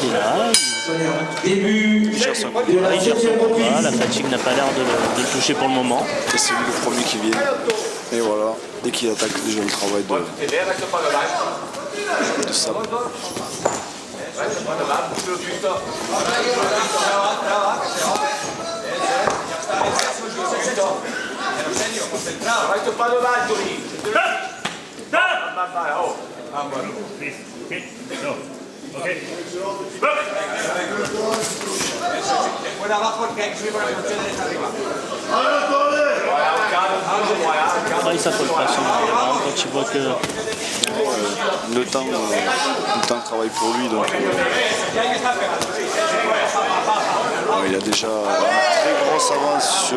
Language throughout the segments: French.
il est là. Il gère son combat. Il gère son combat. La fatigue n'a pas l'air de le toucher pour le moment. Et c'est lui le premier qui vient. Et voilà, dès qu'il attaque déjà le travail de Sam. Il s'affole pas quand il voit que le temps travaille pour lui, donc il a déjà une très grosse avance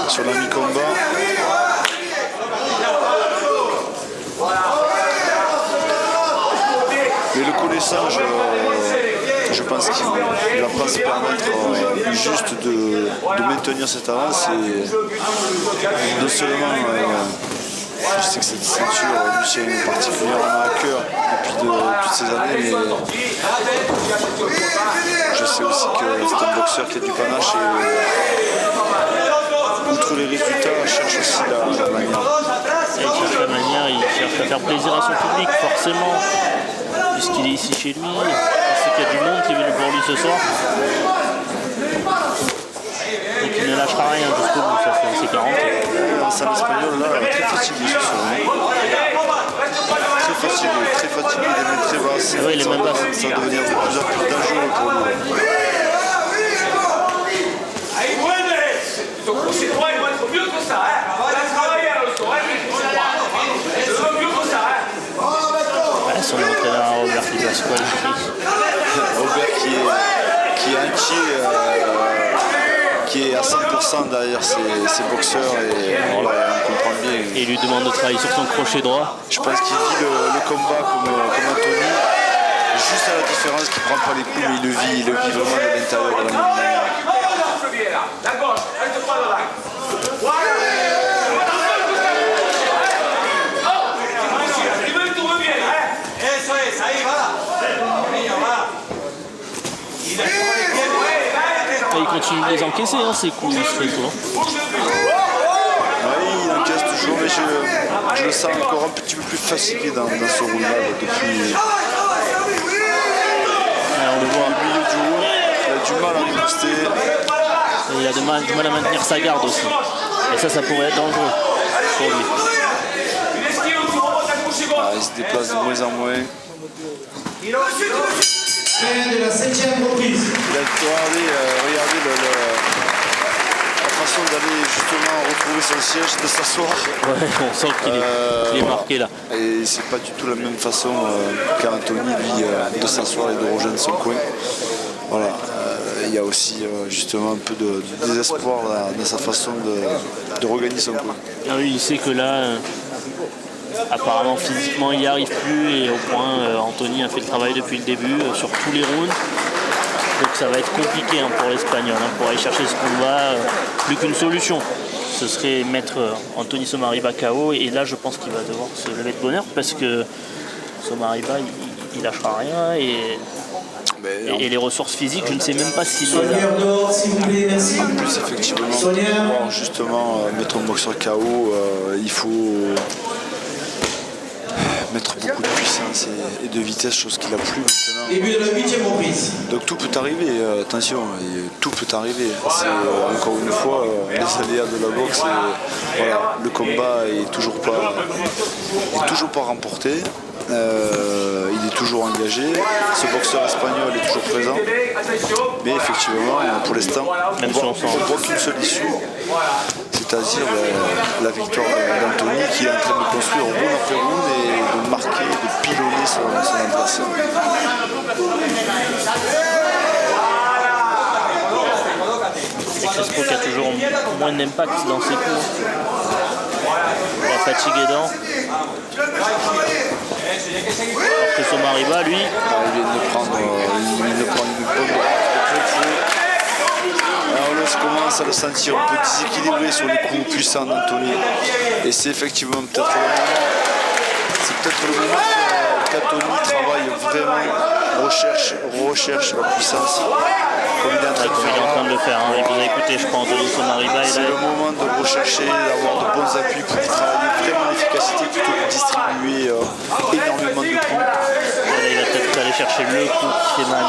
sur la mi-combat. Mais le connaissant, je pense qu'il ne va pas se permettre juste de maintenir cette avance. Et non seulement je sais que cette ceinture, lui tient particulièrement à cœur depuis toutes ces années, mais je sais aussi que c'est un boxeur qui a du panache et outre les résultats, cherche aussi la manière. il cherche la manière, il cherche à faire plaisir à son public, forcément, puisqu'il est ici chez lui. Il sait qu'il y a du monde qui est venu pour lui ce soir. Donc il ne lâchera rien jusqu'au bout, ça fait c'est 40. Sam espagnol là, très fatigué ce soir. Très fatigué, des mains très basses. Ah oui, les mains basses. Ça va devenir de plus en plus dangereux pour lui. Ouais, son entraîneur Robert qui passe quoi Robert qui est inquiet, qui est à 100% derrière ses boxeurs et voilà, on comprend bien. Et il lui demande de travailler sur son crochet droit. Je pense qu'il vit le combat comme Anthony, juste à la différence qu'il ne prend pas les coups, mais il le vit vraiment de l'intérieur de la même manière. Et il continue de les encaisser, hein, ces coups, il se fait tout. Oui, il encaisse toujours, mais je le sens encore un petit peu plus fatigué dans ce round-là depuis. On le voit. Au milieu du round, il a du mal à riposter. Et il a du mal à maintenir sa garde aussi. Et ça pourrait être dangereux pour lui. Il se déplace de moins en moins. Fin de la 7e reprise. Regardez la façon d'aller justement retrouver son siège, de s'asseoir. Ouais, on sent qu'il est marqué là. Et c'est pas du tout la même façon qu'Anthony, lui, de s'asseoir et de rejoindre son coin. Voilà. Il y a aussi justement un peu de désespoir dans sa façon de regagner son coin. Ah oui, il sait que là, apparemment physiquement il n'y arrive plus et au point Anthony a fait le travail depuis le début sur tous les rounds. Donc ça va être compliqué pour l'Espagnol pour aller chercher ce combat. Plus qu'une solution, ce serait mettre Anthony Somariba KO et là je pense qu'il va devoir se lever de bonheur parce que Somariba il lâchera rien et les ressources physiques, je ne sais même pas s'il est là. En plus, effectivement, pour pouvoir justement mettre un boxeur KO, il faut mettre beaucoup de puissance et de vitesse, chose qu'il n'a plus maintenant. Début de la 8e reprise. Donc tout peut arriver, attention, tout peut arriver. C'est encore une fois les aléas de la boxe. Voilà, le combat est toujours pas remporté. Il est toujours engagé. Ce boxeur espagnol est toujours présent. Mais effectivement, pour l'instant, on voit qu'une seule issue, c'est-à-dire la victoire d'Anthony qui est en train de construire round après round et de marquer, de pilonner son adversaire. Et Crespo qui a toujours moins d'impact dans ses coups. La fatigue aidant. Alors que Somariba, lui, il vient de prendre une bonne droite de plein fouet. Alors là, je commence à le sentir un peu déséquilibré sur les coups puissants d'Anthony. Et c'est effectivement peut-être le moment qu'Anthony travaille vraiment recherche la puissance. Comme il est en train de Comme il est en train de le faire. Hein. Et vous avez écouté, je crois, Anthony Somariba. C'est le moment de rechercher, d'avoir de bons appuis pour travailler vraiment l'efficacité plutôt que de distribuer énormément de coups. Là, il va peut-être aller chercher le coup qui fait mal.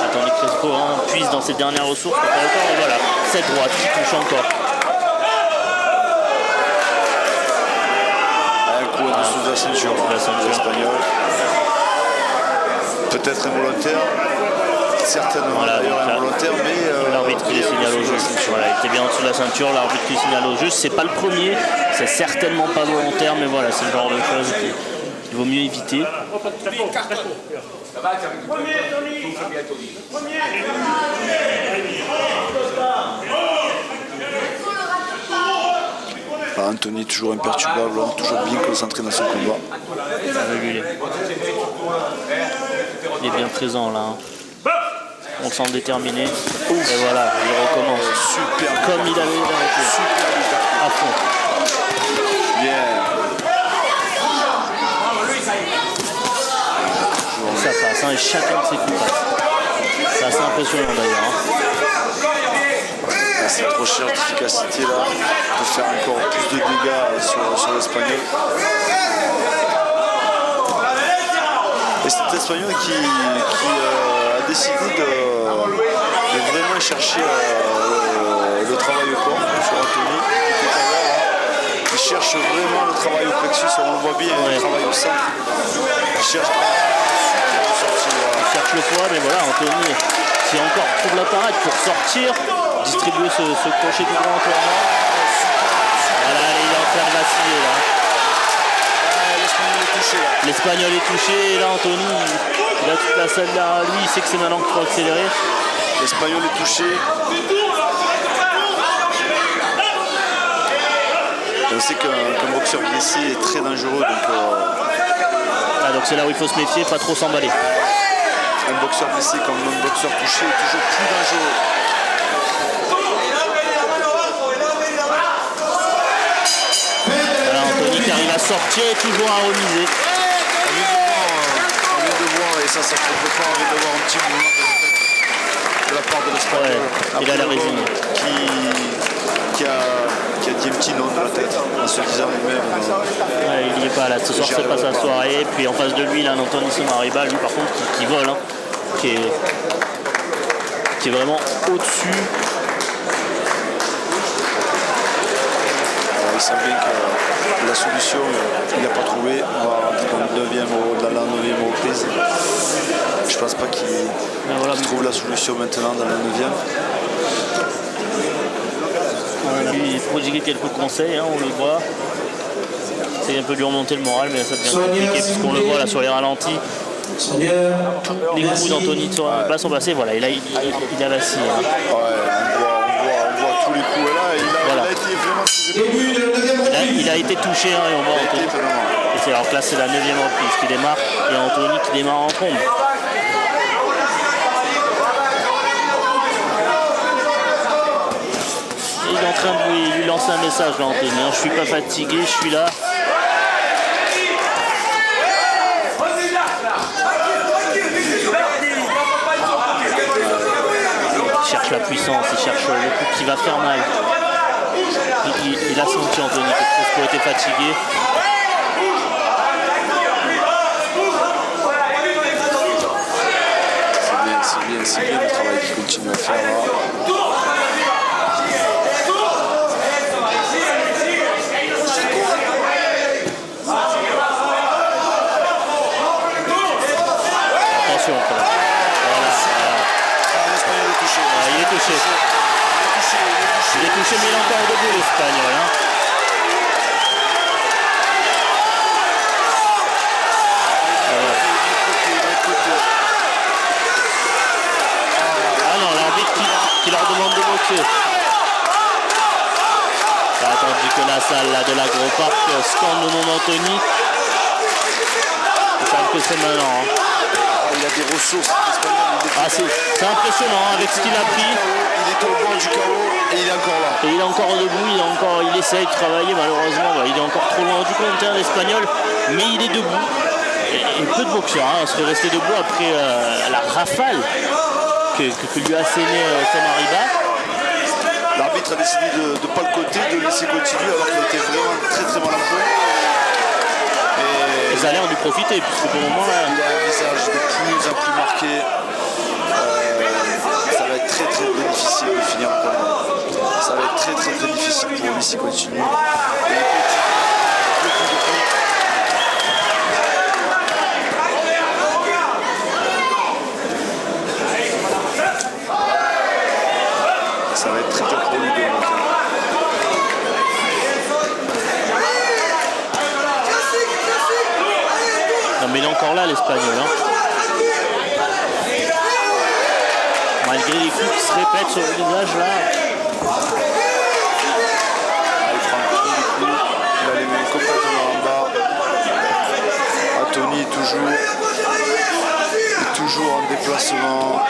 Attendez, Crespo puise dans ses dernières ressources. Et voilà, cette droite qui touche encore. Un coup en dessous de la ceinture, l'Espagnol. Peut-être involontaire, certainement Voilà, d'ailleurs donc involontaire, mais l'arbitre qui les signale au jeu. Voilà, il était bien en dessous de la ceinture, l'arbitre qui signale au jeu. C'est pas le premier, c'est certainement pas volontaire, mais voilà, c'est le genre de choses qu'il vaut mieux éviter. Anthony toujours imperturbable, toujours bien concentré dans son combat. Il est bien présent là. On le sent déterminé. Et voilà, il recommence. Super. Comme il avait arrêté. Super. À fond. Bien. Ça passe, hein, et chacun de ses coups passe. C'est assez impressionnant d'ailleurs. Hein. Cette recherche d'efficacité là peut faire encore plus de dégâts sur l'Espagnol. Et cet Espagnol qui a décidé de vraiment chercher le travail au corps sur Anthony. Il cherche vraiment le travail au plexus, on le voit bien, le travail au centre. Il cherche le poids, mais voilà, Anthony qui encore trouve l'appareil pour sortir, distribuer ce crochet du grand tournoi. Voilà, il est en train de vaciller là. L'Espagnol est touché, et là Anthony, il a toute la salle derrière lui, il sait que c'est maintenant qu'il faut accélérer. L'Espagnol est touché. On sait qu'un boxeur blessé est très dangereux, donc c'est là où il faut se méfier, pas trop s'emballer. Un boxeur blessé comme un boxeur touché est toujours plus dangereux. Voilà Anthony qui arrive à sortir et toujours à remiser. On vient de voir, et ça se fait pas, on vient de voir un petit mouvement de la part de l'Espagnol. Ouais, il a la résine. Qui a dit un petit nom dans la tête en se disant lui-même. Ouais, il n'y est pas là, ce soir c'est pas sa soirée. Puis en face de lui, il a un Anthony Somariba, lui par contre qui vole, hein, qui est vraiment au-dessus. Il semble bien que la solution, il n'a pas trouvé. On va rentrer dans la 9e reprise. Je pense pas qu'il trouve la solution maintenant dans la 9e. Lui, il prodiguait quelques conseils, hein, on le voit. C'est un peu lui remonter le moral, mais ça devient compliqué puisqu'on le voit là sur les ralentis. Tous les coups d'Anthony Somariba sont passés. Voilà, il a vacillé. Hein. Ouais, on voit tous les coups. Et là, il a été vraiment. Il a été touché, hein, et on voit Anthony. Alors que là, c'est la 9e reprise qui démarre et Anthony qui démarre en combe. Il est en train de lui lancer un message là, Anthony. Je suis pas fatigué, je suis là. Il cherche la puissance, il cherche le coup qui va faire mal. Il a senti Anthony que Crespo était fatigué. C'est bien le travail qu'il continue à faire là. Attention encore. L'Espagnol est touché. Il est touché. Il est touché, mais il est encore debout l'Espagnol. Hein. Ah non, l'arbitre qui leur demande de boxer. Ça a attendu que la salle là, de l'Agroparc scande le nom d'Anthony. Ils savent que c'est maintenant. Hein. Il a des ressources. C'est impressionnant avec ce qu'il a pris. était au bord du chaos et il est encore là. Et il est encore debout, il essaye de travailler, malheureusement, il est encore trop loin du compte, hein, l'Espagnol, mais il est debout. Et peu de boxeurs serait resté debout après la rafale que lui a asséné Samariba. L'arbitre a décidé de ne pas le coter, de laisser continuer alors qu'il était vraiment très très mal en point. Et ça a l'air de lui profiter, puisque pour le moment là. Il a un visage de plus en plus marqué. Ça va être très très difficile de finir pour lui. Ça va être très très difficile pour lui s'il continue. Ça va être très dur pour lui de monter. Non mais il est encore là l'Espagnol. Hein. Malgré les coups qui se répètent sur le visage là. Il prend le coup du coup. Il a les mains complètement en bas. Anthony toujours en déplacement.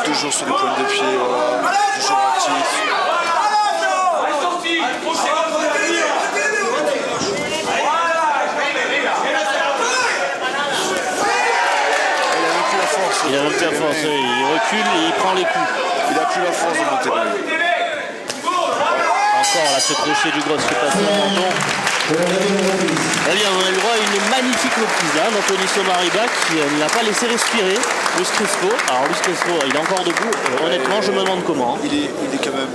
Toujours sur les pointes de pied. Voilà. Toujours actif. Il a même plus la force, il recule et il prend les coups. Il a plus la force de monter. Encore là, ce crochet du gros qui passe au menton. Eh bien, on a le droit à une magnifique reprise là d'Anthony Somariba qui ne l'a pas laissé respirer. Luis Crespo. Alors Luis Crespo, il est encore debout. Honnêtement, je me demande comment. Il est quand même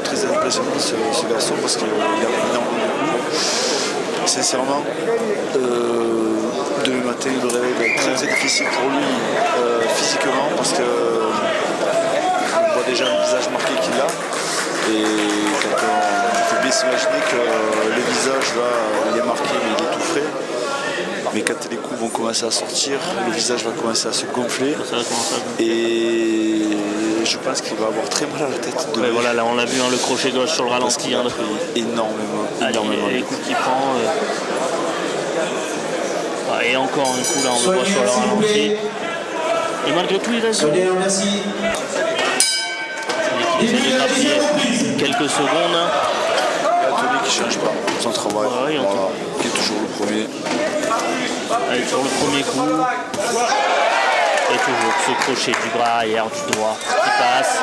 très impressionnant ce garçon parce qu'il a énormément de coups. Sincèrement, demain matin, le réveil va être très difficile pour lui physiquement parce que on voit déjà le visage marqué qu'il a. Et quand il faut bien s'imaginer que le visage là, il est marqué mais il est tout frais. Mais quand les coups vont commencer à sortir, le visage va commencer à se gonfler. Et je pense qu'il va avoir très mal à la tête. Ouais, voilà, là on l'a vu, hein, le crochet gauche sur le ralenti. Hein, énormément. Les coups qu'il prend. Et encore un coup là, on le voit sur le ralenti. Et malgré tout, il reste. Merci. Il essaie de grappiller quelques secondes. Anthony qui ne change pas son travail. Ouais, voilà, qui est toujours le premier. Allez, sur le premier coup. Et toujours ce crochet du bras arrière du droit qui passe.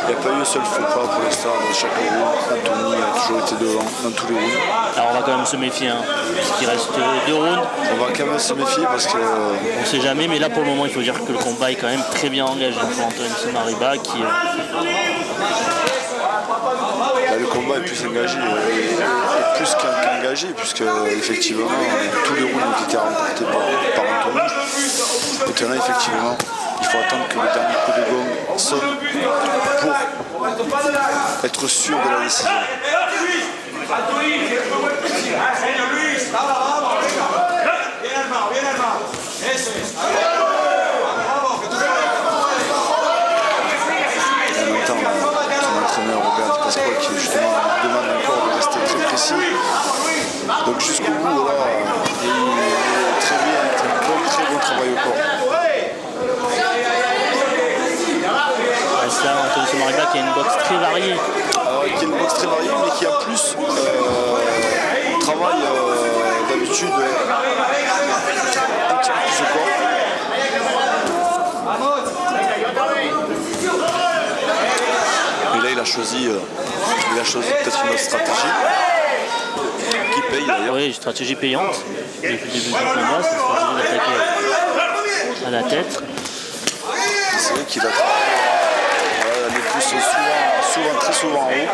Il n'y a pas eu un seul faux pas pour l'instant dans chaque round. Anthony a toujours été devant dans tous les rounds. Alors on va quand même se méfier, hein, parce qu'il reste 2 rounds. On va quand même se méfier parce que... On ne sait jamais, mais là pour le moment il faut dire que le combat est quand même très bien engagé pour Anthony Somariba qui... Là, le combat est plus engagé, est plus qu'engagé, puisque effectivement tous les rounds ont été remportés par Anthony. Maintenant effectivement il faut attendre que le dernier coup de gong sonne pour être sûr de la décision. On entend son entraîneur Robert Pasquale qui justement demande encore de rester très précis. Donc jusqu'au bout, voilà, il est très bien, très bon travail au corps. C'est là Anthony Somariba qui a une boxe très variée. Alors, qui a une boxe très variée, mais qui a plus travaille d'habitude un petit peu plus au corps. Et là, il a choisi peut-être une autre stratégie qui paye d'ailleurs. Oui, une stratégie payante. Depuis le début du combat, c'est une stratégie d'attaquer à la tête. C'est vrai qu'il a les pouces très souvent en haut.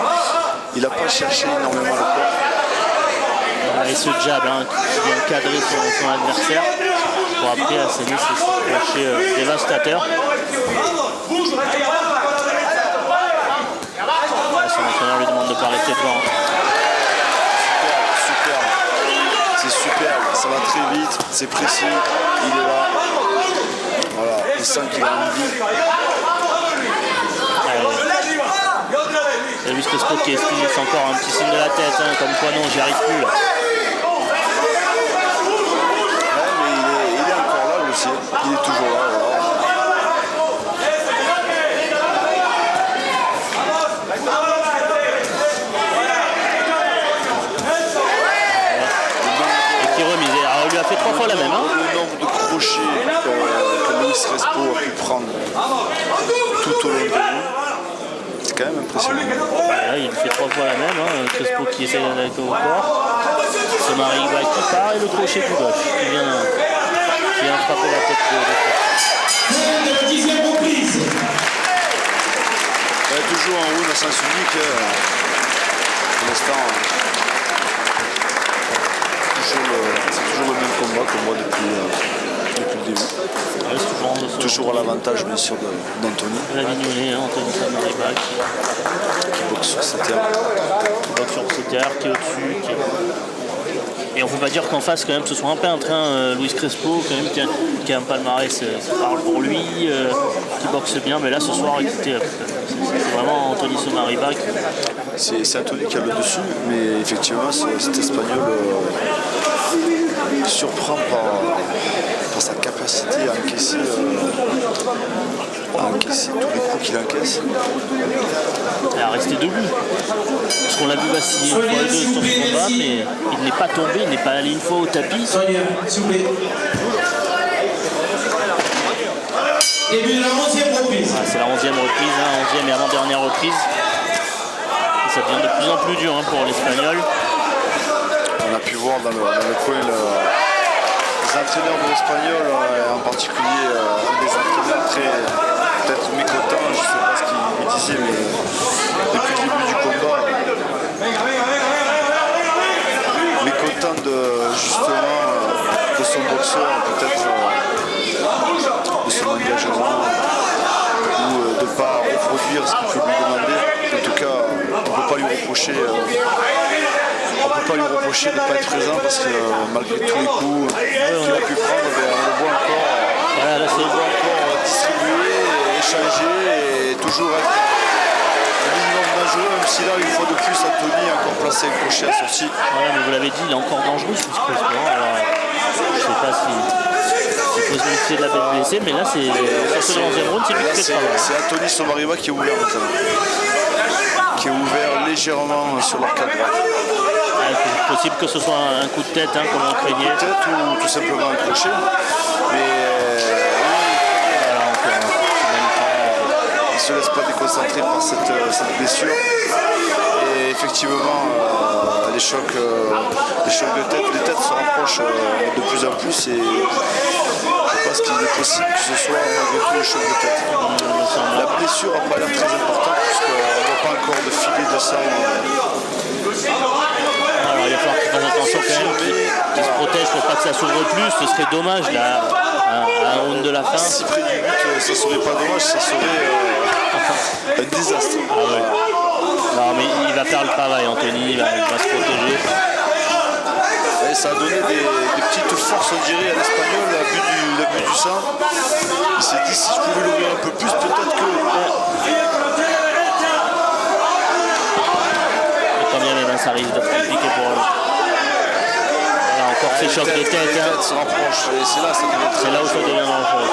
Il n'a pas cherché énormément le corps. Et ce jab hein, qui vient cadrer son adversaire pour après asséner ses crochets dévastateurs. Son entraîneur lui demande de ne pas rester devant. Super. C'est super. Ça va très vite. C'est précis. Il est là. Voilà. On sent qu'il a envie. Et Luis Crespo qui esquive, c'est encore un petit signe de la tête, hein, comme quoi non, j'y arrive plus. Là. Ouais, mais il est encore là lui aussi. Il est toujours là. Voilà. fois la même. Hein. Le nombre de crochets que Luis Crespo a pu prendre tout au long du round, c'est quand même impressionnant. Là, il fait 3 fois la même. Hein. Crespo qui essaie d'aller au corps. Somariva qui part et le crochet du gauche qui vient frapper la tête de Fin de la 10e reprise. Toujours en round à sens unique. Pour l'instant, c'est toujours le même combat qu'on voit depuis le début. Toujours à l'avantage bien sûr d'Anthony. La Vignolée, hein, Anthony Somariva qui boxe sur sa terre. Qui boxe sur ses terres, qui est au-dessus. Et on ne peut pas dire qu'en face, quand même, ce soit un peintre. Hein, Luis Crespo, quand même, qui a un palmarès, ça parle pour lui, qui boxe bien. Mais là, ce soir, écoutez, c'est vraiment Anthony Somariva. C'est Anthony qui a le dessus, mais effectivement, cet Espagnol surprend par sa capacité à encaisser tous les coups qu'il encaisse. Et à rester debout. Parce qu'on l'a vu vaciller une fois ou deux sur ce combat, mais il n'est pas tombé, il n'est pas allé une fois au tapis. Sonia, s'il vous plaît. Début de la 11e reprise. Ah, c'est la 11e reprise, hein, 11e et avant-dernière reprise. Et ça devient de plus en plus dur hein, pour l'Espagnol. On a pu voir dans le coin les entraîneurs de l'Espagnol, en particulier des entraîneurs très peut-être mécontents, je ne sais pas ce qu'ils disaient, mais depuis le début du combat, mécontents justement de son boxeur, peut-être de son engagement, ou de ne pas reproduire ce qu'il peut lui demander. En tout cas, on ne peut pas lui reprocher. On ne peut pas lui reprocher de ne pas être présent parce que malgré tous les coups qu'il a pu prendre, on le voit encore, distribuer, échanger et toujours être un minimum dangereux, même si là, une fois de plus, Anthony a encore placé un crochet à sortie. Voilà, mais vous l'avez dit, il est encore dangereux ce Crespo. Alors, je ne sais pas s'il faut se méfier de la bête blessée, mais là, c'est le 11e round, c'est lui qui fait le travail. C'est Anthony Somariva qui est ouvert maintenant. Qui est ouvert légèrement sur l'arcade droite. C'est possible que ce soit un coup de tête, hein, comme on craignait. Peut-être ou tout simplement un crochet. Mais il ne se laisse pas déconcentrer par cette blessure. Et effectivement, les chocs de tête, les têtes se rapprochent de plus en plus. Et je pense qu'il est possible que ce soit malgré tout le choc de tête. La blessure n'a pas l'air très importante puisqu'on ne voit pas encore de filet de sang. Alors il va falloir qu'il fasse attention quand même, qu'il se protège pour pas que ça s'ouvre plus. Ce serait dommage là, à un round de la fin. Si près du but, ça serait pas dommage, ça serait un désastre. Ah ouais. Non mais il va faire le travail, Anthony, il va se protéger. Et ça a donné des petites forces, on dirait, à l'Espagnol, à but du sang. Il s'est dit si je pouvais l'ouvrir un peu plus, peut-être que. Quand bien même, ça risque d'être compliqué pour eux. Voilà, encore ces chocs de tête. Les têtes se rapprochent, et c'est là, c'est là où ça devient dangereux.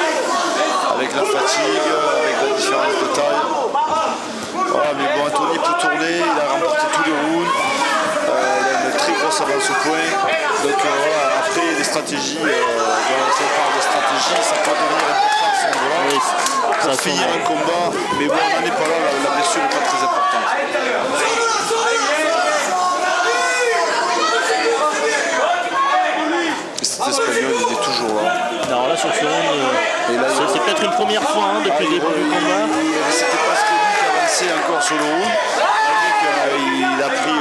Avec la fatigue, avec la différence de taille. Voilà, mais bon, Anthony peut tourner, il a remporté tous les rounds. Il a une très grosse avance au point. Donc voilà, après les stratégies, si on parle de stratégie, ça peut devenir important à ce niveau-là. Oui, pour finir un combat, mais bon, on n'en est pas là, la blessure n'est pas très importante. Cet Espagnol, il est toujours là. Alors là, sur ce round, c'est peut-être une première fois hein, depuis le début du combat. C'était presque lui qui avançait encore sur le round. Il a pris.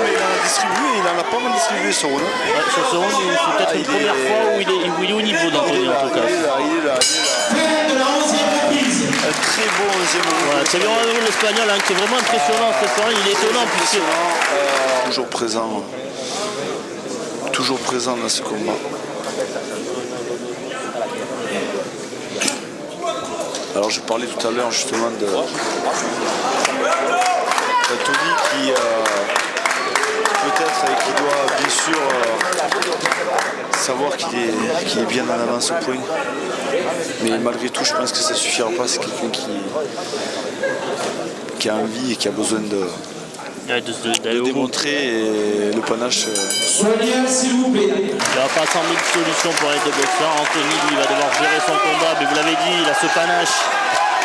Mais il en a distribué, il en a pas mal distribué sur round. Ouais, sur ce round, c'est peut-être une première fois où il est au niveau d'Anthony en tout cas. Il est là. Fin de la 11e reprise. Un très beau 11e round. Voilà, c'est bien l'Espagnol hein, qui est vraiment impressionnant cette soirée. Il est étonnant puisque. Toujours présent dans ce combat. Alors je parlais tout à l'heure justement de Tony qui peut-être et qui doit bien sûr savoir qu'il est bien en avance au point. Mais malgré tout je pense que ça ne suffira pas, c'est quelqu'un qui a envie et qui a besoin Ouais, d'aller de au bout. démontrer et le panache. Soignez, s'il vous plaît. Il n'y aura pas 100 000 solutions pour les deux boxeurs. Anthony, lui, va devoir gérer son combat, mais vous l'avez dit, il a ce panache.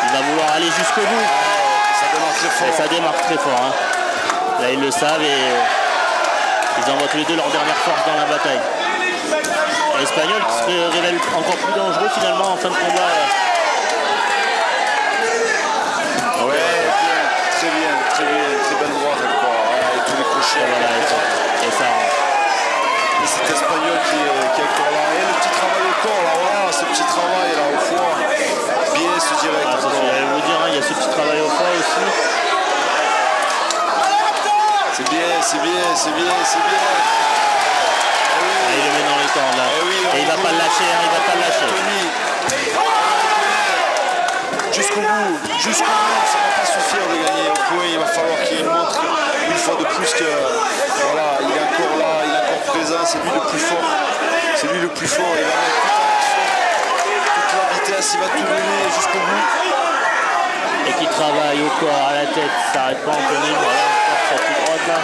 Il va vouloir aller jusqu'au bout. Ça démarre très fort. Et ça démarre très fort. Hein. Là, ils le savent et ils envoient tous les deux leur dernière force dans la bataille. L'Espagnol qui se révèle encore plus dangereux finalement en fin de combat. Ouais, bien, très belle droite encore. Et tous les crochets. Et voilà, et ça. Et cet Espagnol qui est encore là. Et le petit travail au corps, là, voilà, ce petit travail là au foie. Bien ce direct. Ah, c'est ce que j'allais vous dire, hein, il y a ce petit travail au foie aussi. C'est bien. Ah, il le met dans les cordes là. Et il va pas le lâcher, hein, il va pas le lâcher. Jusqu'au bout, ça ne va pas suffire de gagner au point. Il va falloir qu'il montre une fois de plus que voilà, il est encore là, il est encore présent, c'est lui le plus fort. C'est lui le plus fort, il va mettre toute la vitesse, il va tout donner jusqu'au bout. Et qui travaille au corps, à la tête, ça n'arrête pas Anthony, voilà, encore cette droite là.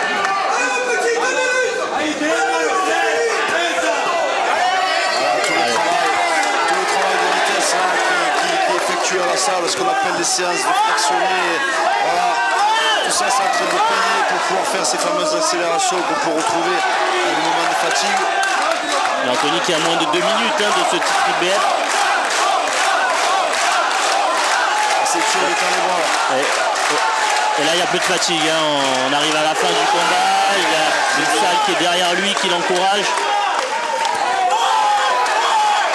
À la salle, ce qu'on appelle des séances de fractionner, voilà, tout ça c'est en train de payer pour pouvoir faire ces fameuses accélérations qu'on peut retrouver à des moments de fatigue. Et Anthony qui a moins de 2 minutes hein, de ce titre IBF. C'est sûr, il est dans les bras. Et là il y a peu de fatigue, hein. On arrive à la fin du combat, il y a une salle qui est derrière lui qui l'encourage.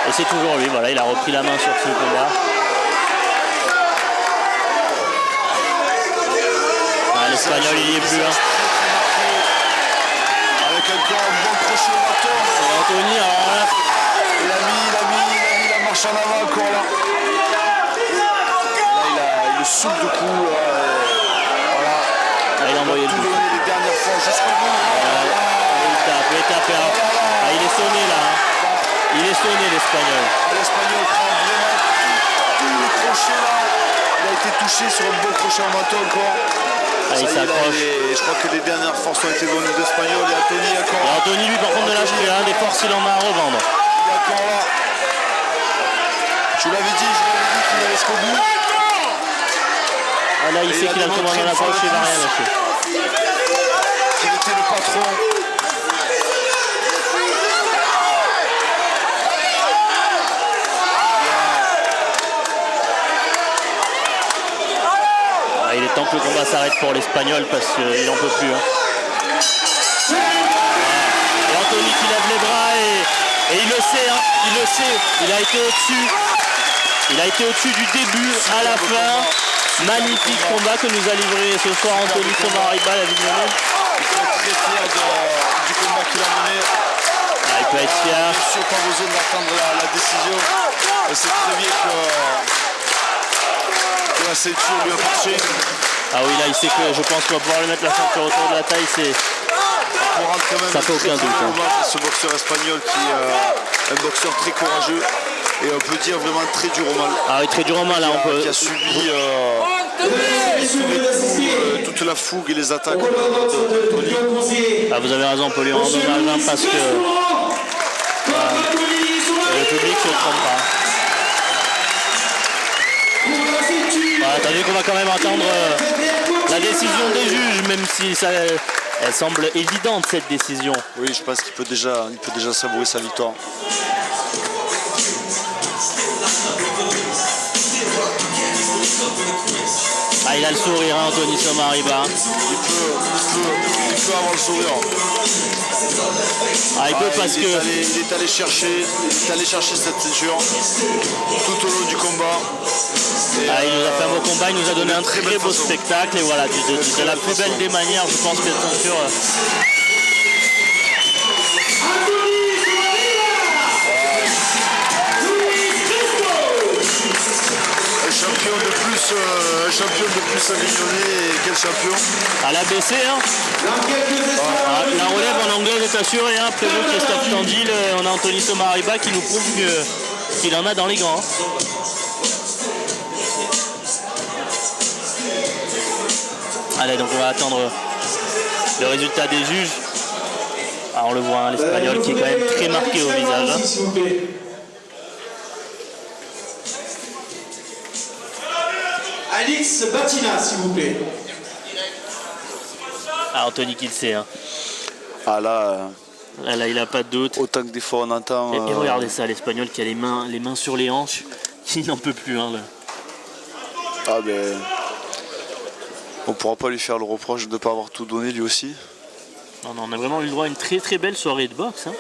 Et c'est toujours lui, voilà, il a repris la main sur ce combat. L'Espagnol il y est plus. Hein. Avec encore un bon crochet au menton. Anthony, alors là. Il a mis la marche en avant encore là. Là il le souffle de coup. Voilà. Là, il a envoyé le tout coup. donner les dernières fois jusqu'au bout. Il tape. Ah, il est sonné là. Hein. Il est sonné l'Espagnol. L'Espagnol prend vraiment tout le crochet là. Il a été touché sur un beau crochet en menton encore. Ah, il s'accroche. Je crois que les dernières forces ont été données d'Espagnol et Anthony encore. Et Anthony lui par contre ne lâche rien, des forces il en a à revendre. Il est encore là. Je vous l'avais dit qu'il allait jusqu'au bout. Ah, là il sait qu'il a le commandant dans la poche et il va rien lâcher. Qu'il était le patron. Il est temps que le combat s'arrête pour l'Espagnol parce qu'il n'en peut plus. Hein. Et Anthony qui lève les bras et il le sait, hein, il a été au-dessus. Il a été au-dessus du début à la fin. Magnifique combat que nous a livré ce soir Anthony Somariba, la Vignonnet. Il peut être très fier du combat qu'il a mené. Ah, il peut être fier. Bien sûr, pas besoin d'attendre la décision. Et c'est très bien que la ceinture lui a marché. Ah oui, là il sait que je pense qu'on va pouvoir lui mettre la ceinture autour de la taille, ça fait aucun doute. Hein. Ce boxeur espagnol qui est un boxeur très courageux et on peut dire vraiment très dur au mal. Ah oui, très dur au mal là, on peut. Qui a subi toute la fougue et les attaques de Tony. Ah, vous avez raison, on peut lui rendre hommage hein, parce que le public ne se trompe pas. T'as vu qu'on va quand même attendre la décision des juges, même si elle semble évidente cette décision. Oui, je pense qu'il peut déjà savourer sa victoire. Ah, il a le sourire, hein, Anthony Somariba. Il peut avoir le sourire. Ah, il peut parce que... Il est allé chercher cette ceinture tout au long du combat. Ah, il nous a fait un beau combat, il nous a donné un très beau spectacle et voilà, de la plus belle des manières, je pense que cette ceinture... Un champion de plus à Vignonnet, et quel champion? À l'ABC, hein. La relève en anglais est assurée, hein. Prévu Christophe Tandil, on a Anthony Somariba qui nous prouve qu'il en a dans les gants. Allez, donc on va attendre le résultat des juges. Alors on le voit, hein, l'Espagnol qui est quand même très marqué au visage. Hein. S'il vous plaît. Alix Batina, s'il vous plaît. Ah, Anthony qui le sait. Hein. Ah là, Là, il n'a pas de doute. autant que des fois on entend. Et regardez ça, l'Espagnol qui a les mains sur les hanches. Il n'en peut plus. Hein, là. Ah ben. On pourra pas lui faire le reproche de ne pas avoir tout donné lui aussi. Non, on a vraiment eu le droit à une très très belle soirée de boxe. Hein.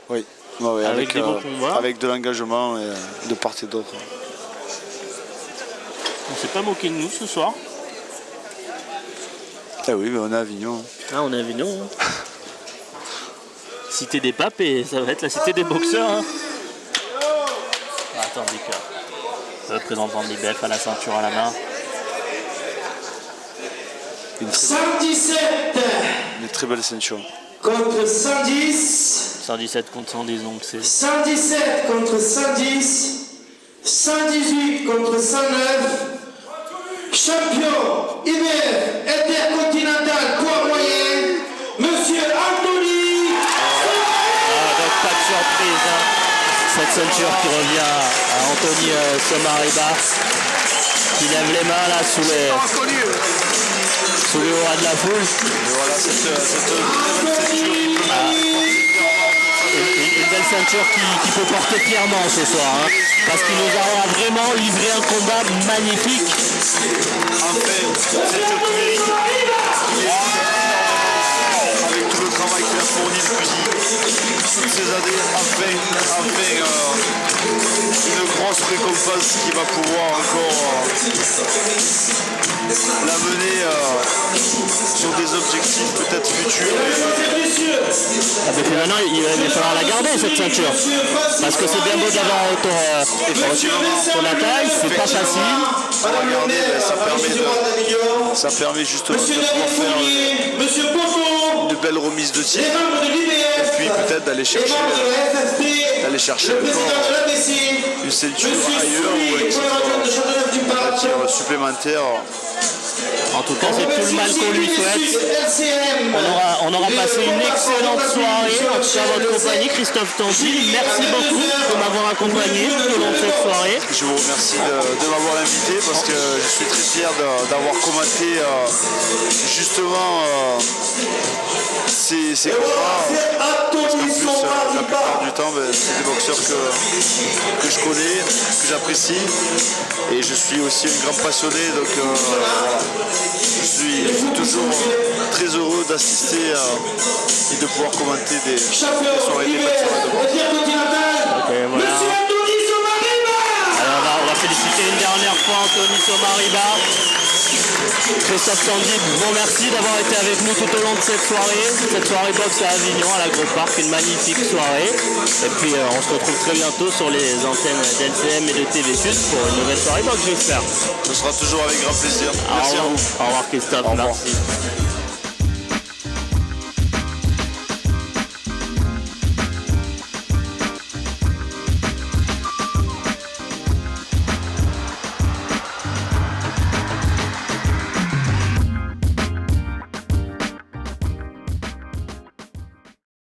Oui. Ouais, Avec des bons combats. Avec de l'engagement de part et d'autre. On s'est pas moqué de nous ce soir. Eh oui, mais on est à Avignon. Ah, on est à Avignon. Hein. Cité des papes et ça va être la cité des boxeurs. Hein. Attendez que le représentant de l'IBF à la ceinture à la main. 117 Une très belle ceinture. contre 110. 117 contre 110, donc c'est 117 contre 110. 118 contre 109. Champion IBF intercontinental poids moyen, Monsieur Anthony. donc pas de surprise. Hein. Cette ceinture qui revient à Anthony Somariba qui lève les mains là sous les hurrahs de la foule. Et voilà, cette très belle ceinture. Une belle ceinture qui peut porter fièrement ce soir, hein, parce qu'il nous a vraiment livré un combat magnifique. Enfin, ceinture qui mérite. Avec tout le travail qu'il a fourni depuis toutes ces années, enfin une grosse récompense qui va pouvoir encore l'amener sur des objectifs peut-être futurs. Ah ben maintenant il va falloir la garder cette ceinture, parce que c'est bien beau d'avoir sur la taille, c'est pas facile. On va regarder, ça permet justement de pouvoir faire une belle remise de titre et puis peut-être d'aller chercher encore une ceinture ailleurs ou un titre supplémentaire. En tout cas, c'est tout le mal qu'on lui souhaite. On aura passé une excellente soirée. En tout cas, votre compagnie, Christophe Tandy, merci beaucoup de m'avoir accompagné tout au long de cette soirée. Je vous remercie de m'avoir invité parce que je suis très fier d'avoir commenté justement ces combats. Parce qu'en plus, la plupart du temps, c'est des boxeurs que je connais, que j'apprécie. Et je suis aussi un grand passionné, donc voilà. Je suis toujours très heureux d'assister et de pouvoir commenter des soirées, des belles soirées de boxe. Okay, voilà. Alors on va féliciter une dernière fois Anthony Somariba. Christophe Tandy, bon merci d'avoir été avec nous tout au long de cette soirée boxe à Avignon, à l'Agro-Parc, une magnifique soirée. Et puis on se retrouve très bientôt sur les antennes d'LCM et de TV Sud pour une nouvelle soirée boxe, j'espère. Ce sera toujours avec grand plaisir. Merci à vous. Au revoir Christophe, merci.